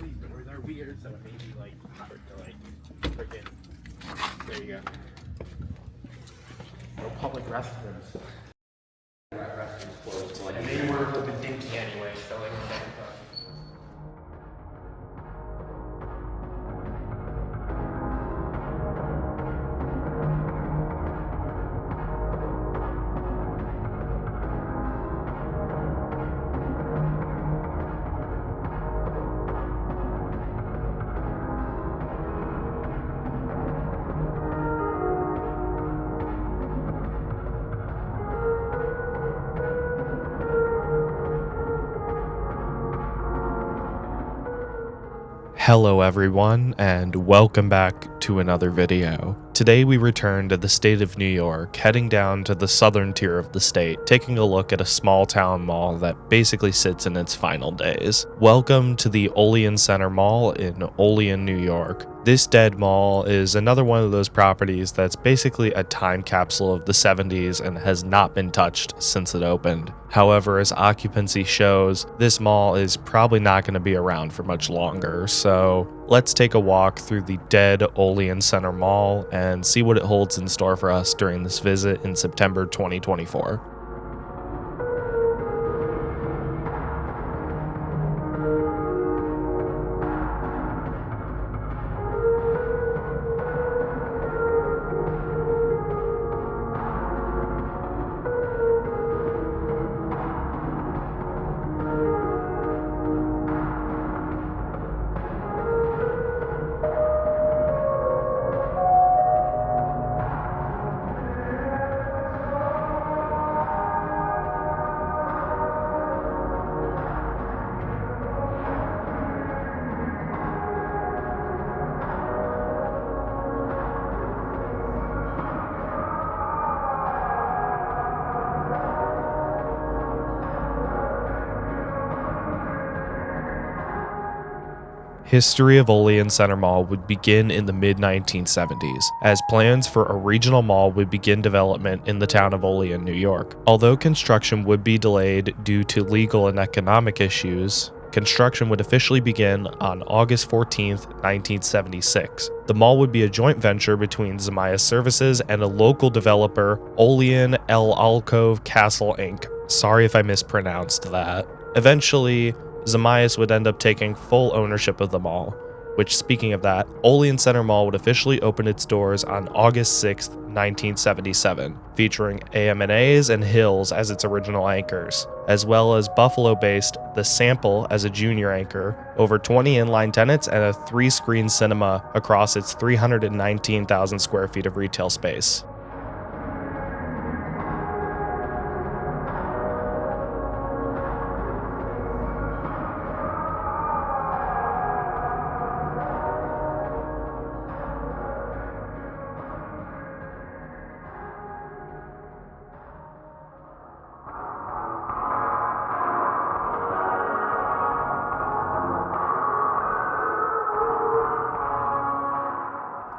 of these doors are weird, so it may be like hard to like freaking. There you go. No public restrooms. Restrooms closed. So, like, and they were open dinky anyway, so like. Hello everyone, and welcome back to another video. Today we return to the state of New York, heading down to the southern tier of the state, taking a look at a small town mall that basically sits in its final days. Welcome to the Olean Center Mall in Olean, New York. This dead mall is another one of those properties that's basically a time capsule of the 70s and has not been touched since it opened. However, as occupancy shows, this mall is probably not going to be around for much longer, so let's take a walk through the dead Olean Center Mall and see what it holds in store for us during this visit in September 2024. History of Olean Center Mall would begin in the mid-1970s, as plans for a regional mall would begin development in the town of Olean, New York. Although construction would be delayed due to legal and economic issues, construction would officially begin on August 14, 1976. The mall would be a joint venture between Zamias Services and a local developer, Olean El Alcove Castle Inc. Sorry if I mispronounced that. Eventually, Zamias would end up taking full ownership of the mall, which, speaking of that, Olean Center Mall would officially open its doors on August 6, 1977, featuring AM&A's and Hills as its original anchors, as well as Buffalo-based The Sample as a junior anchor, over 20 inline tenants, and a 3-screen cinema across its 319,000 square feet of retail space.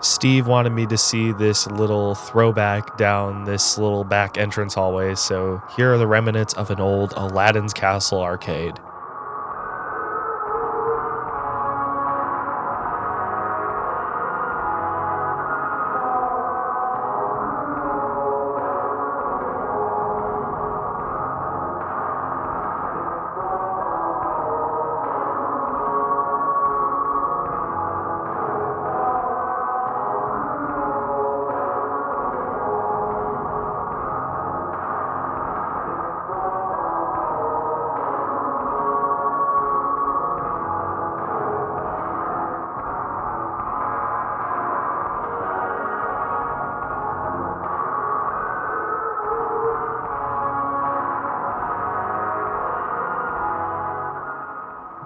Steve wanted me to see this little throwback down this little back entrance hallway, so here are the remnants of an old Aladdin's Castle arcade.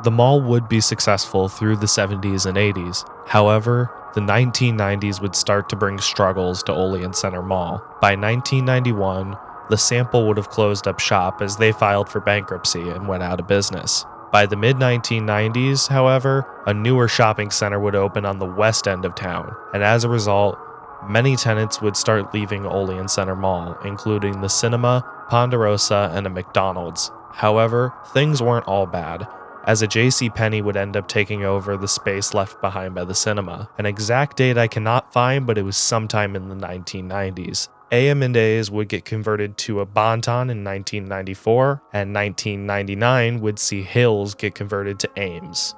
The mall would be successful through the 70s and 80s. However, the 1990s would start to bring struggles to Olean Center Mall. By 1991, The Sample would have closed up shop as they filed for bankruptcy and went out of business. By the mid-1990s, however, a newer shopping center would open on the west end of town, and as a result, many tenants would start leaving Olean Center Mall, including the cinema, Ponderosa, and a McDonald's. However, things weren't all bad. as a JCPenney would end up taking over the space left behind by the cinema. An exact date I cannot find, but it was sometime in the 1990s. AM&A's would get converted to a Bonton in 1994, and 1999 would see Hills get converted to Ames.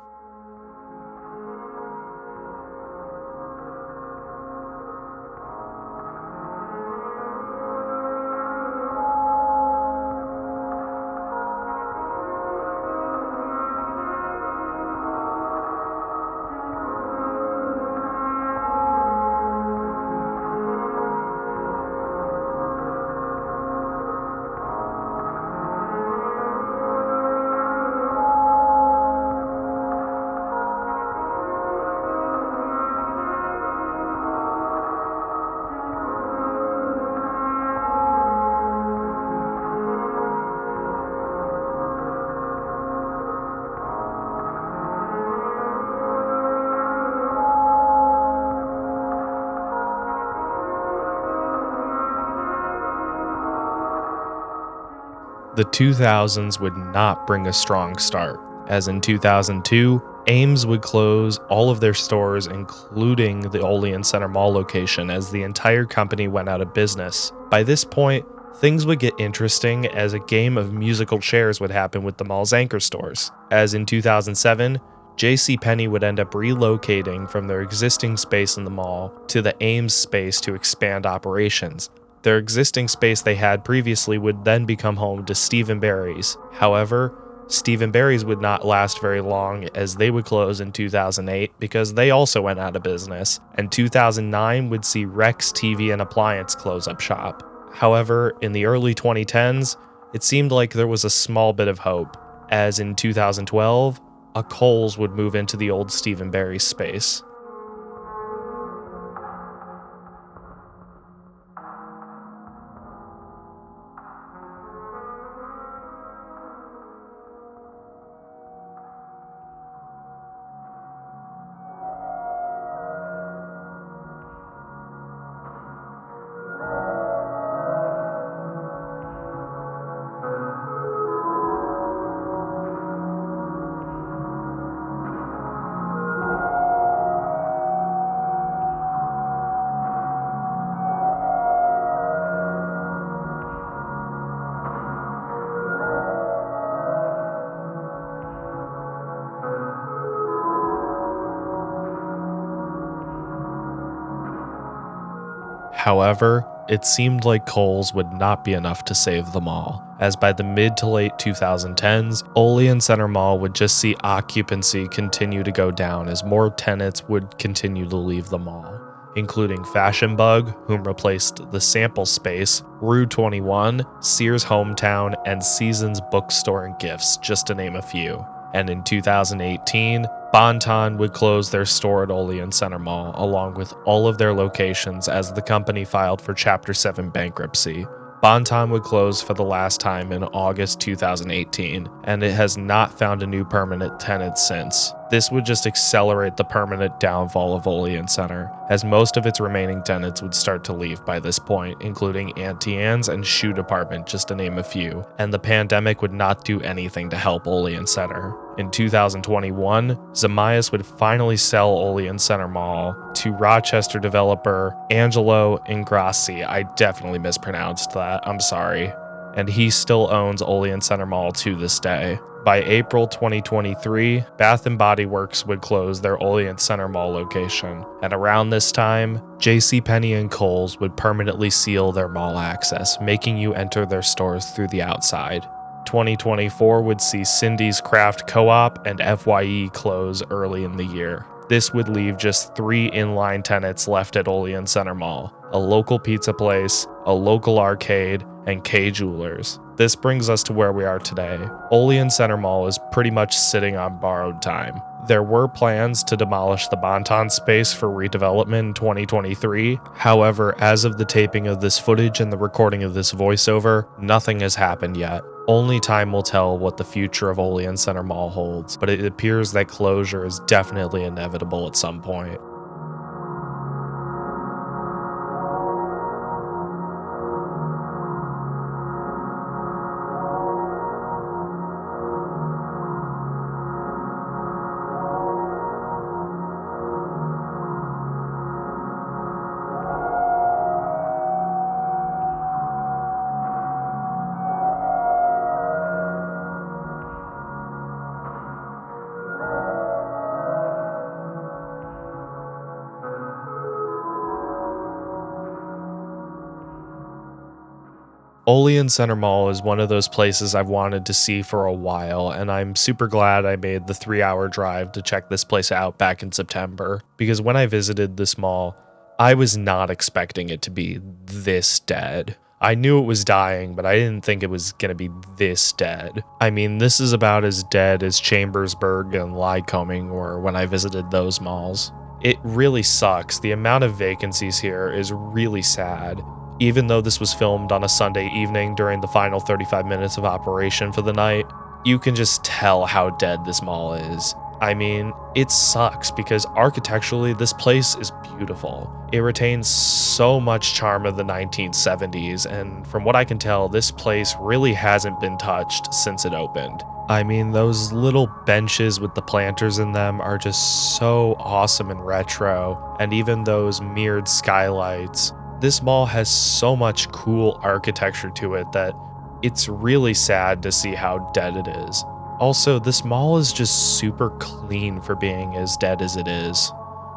The 2000s would not bring a strong start, as in 2002, Ames would close all of their stores, including the Olean Center Mall location, as the entire company went out of business. By this point, things would get interesting as a game of musical chairs would happen with the mall's anchor stores. As in 2007, JCPenney would end up relocating from their existing space in the mall to the Ames space to expand operations. Their existing space they had previously would then become home to Steve & Barry's. However, Steve & Barry's would not last very long, as they would close in 2008 because they also went out of business, and 2009 would see Rex TV and Appliance close up shop. However, in the early 2010s, it seemed like there was a small bit of hope, as in 2012, a Kohl's would move into the old Steve & Barry's space. However, it seemed like Kohl's would not be enough to save the mall, as by the mid to late 2010s, Olean Center Mall would just see occupancy continue to go down as more tenants would continue to leave the mall, including Fashion Bug, whom replaced the sample space, Rue 21, Sears Hometown, and Seasons Bookstore and Gifts, just to name a few. And in 2018, Bonton would close their store at Olean Center Mall, along with all of their locations, as the company filed for Chapter 7 bankruptcy. Bonton would close for the last time in August 2018, and it has not found a new permanent tenant since. This would just accelerate the permanent downfall of Olean Center, as most of its remaining tenants would start to leave by this point, including Auntie Anne's and Shoe Department, just to name a few, and the pandemic would not do anything to help Olean Center. In 2021, Zamias would finally sell Olean Center Mall to Rochester developer Angelo Ingrassi. I definitely mispronounced that, I'm sorry. And he still owns Olean Center Mall to this day. By April 2023, Bath & Body Works would close their Olean Center Mall location, and around this time, JCPenney and Kohl's would permanently seal their mall access, making you enter their stores through the outside. 2024 would see Cindy's Craft Co-op and FYE close early in the year. This would leave just 3 inline tenants left at Olean Center Mall: a local pizza place, a local arcade, and K Jewelers. This brings us to where we are today. Olean Center Mall is pretty much sitting on borrowed time. There were plans to demolish the Bonton space for redevelopment in 2023. However, as of the taping of this footage and the recording of this voiceover, nothing has happened yet. Only time will tell what the future of Olean Center Mall holds, but it appears that closure is definitely inevitable at some point. Olean Center Mall is one of those places I've wanted to see for a while, and I'm super glad I made the 3-hour drive to check this place out back in September, because when I visited this mall, I was not expecting it to be this dead. I knew it was dying, but I didn't think it was gonna be this dead. I mean, this is about as dead as Chambersburg and Lycoming were when I visited those malls. It really sucks. The amount of vacancies here is really sad. Even though this was filmed on a Sunday evening during the final 35 minutes of operation for the night, you can just tell how dead this mall is. I mean, it sucks because architecturally this place is beautiful. It retains so much charm of the 1970s, and from what I can tell, this place really hasn't been touched since it opened. I mean, those little benches with the planters in them are just so awesome and retro, and even those mirrored skylights. This mall has so much cool architecture to it that it's really sad to see how dead it is. Also, this mall is just super clean for being as dead as it is.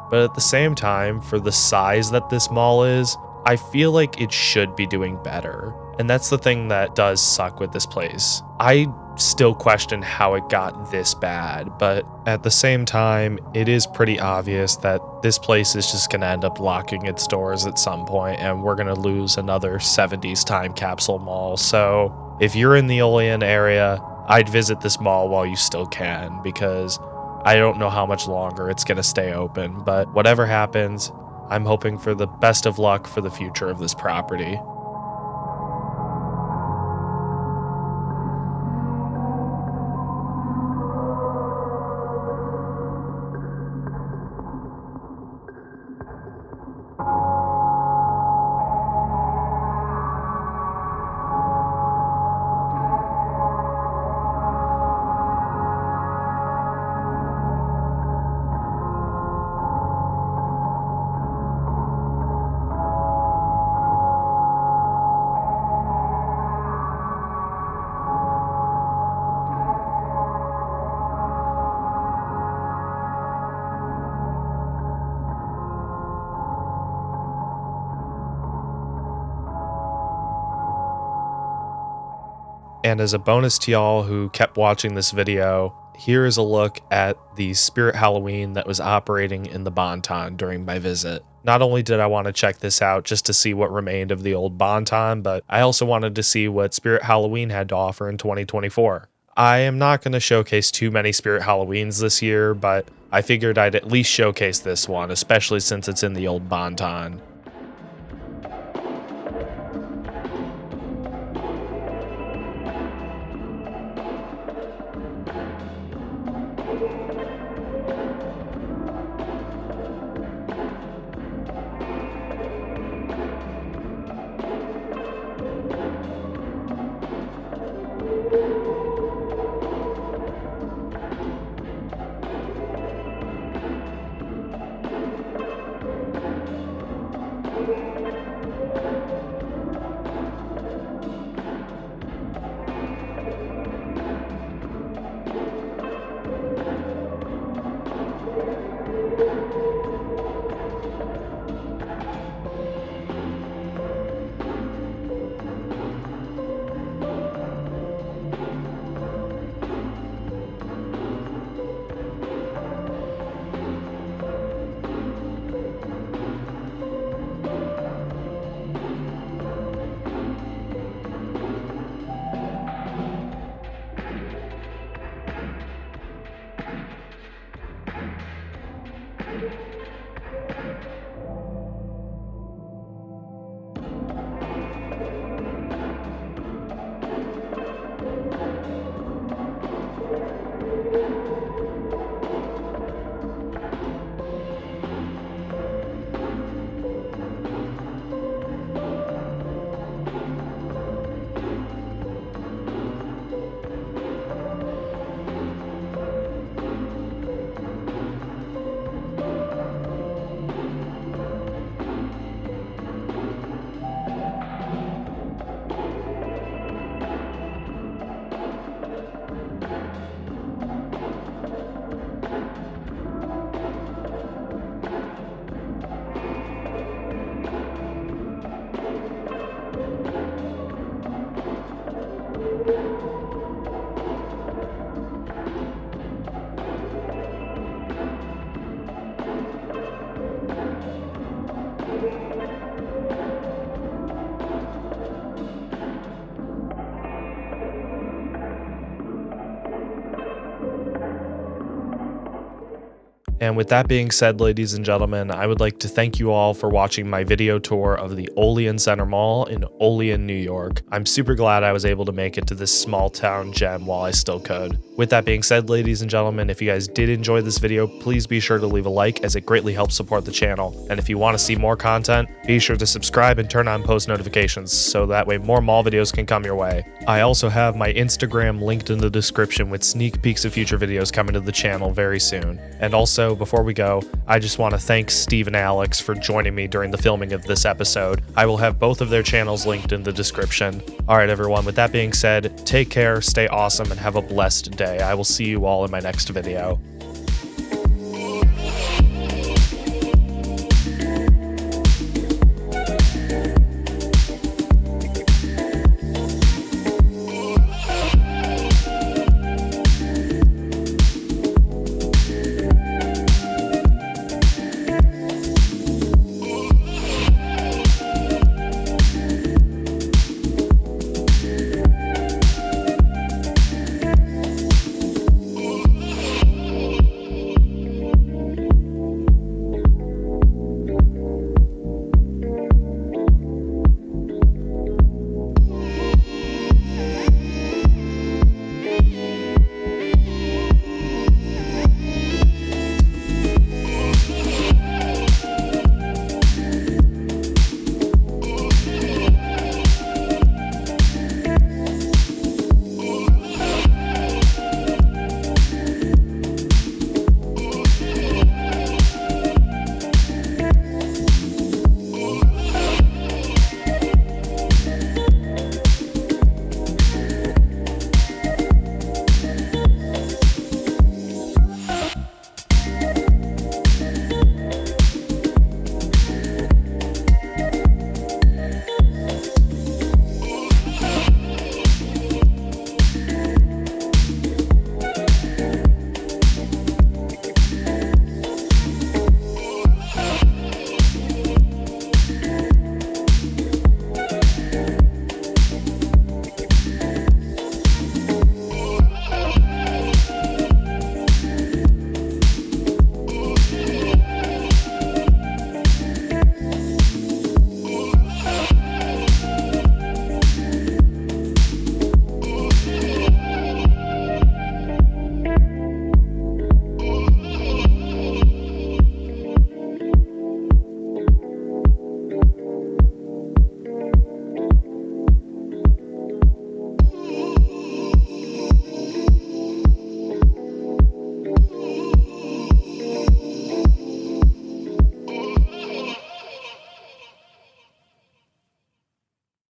But at the same time, for the size that this mall is, I feel like it should be doing better. And that's the thing that does suck with this place. I still question how it got this bad, but at the same time, it is pretty obvious that this place is just gonna end up locking its doors at some point, and we're gonna lose another 70s time capsule mall. So if you're in the Olean area, I'd visit this mall while you still can, because I don't know how much longer it's gonna stay open, but whatever happens, I'm hoping for the best of luck for the future of this property. And as a bonus to y'all who kept watching this video, here is a look at the Spirit Halloween that was operating in the Bonton during my visit. Not only did I want to check this out just to see what remained of the old Bonton, but I also wanted to see what Spirit Halloween had to offer in 2024. I am not going to showcase too many Spirit Halloweens this year, but I figured I'd at least showcase this one, especially since it's in the old Bonton. And with that being said, ladies and gentlemen, I would like to thank you all for watching my video tour of the Olean Center Mall in Olean, New York. I'm super glad I was able to make it to this small town gem while I still could. With that being said, ladies and gentlemen, if you guys did enjoy this video, please be sure to leave a like as it greatly helps support the channel. And if you want to see more content, be sure to subscribe and turn on post notifications so that way more mall videos can come your way. I also have my Instagram linked in the description with sneak peeks of future videos coming to the channel very soon. And also, before we go, I just want to thank Steve and Alex for joining me during the filming of this episode. I will have both of their channels linked in the description. Alright everyone, with that being said, take care, stay awesome, and have a blessed day. I will see you all in my next video.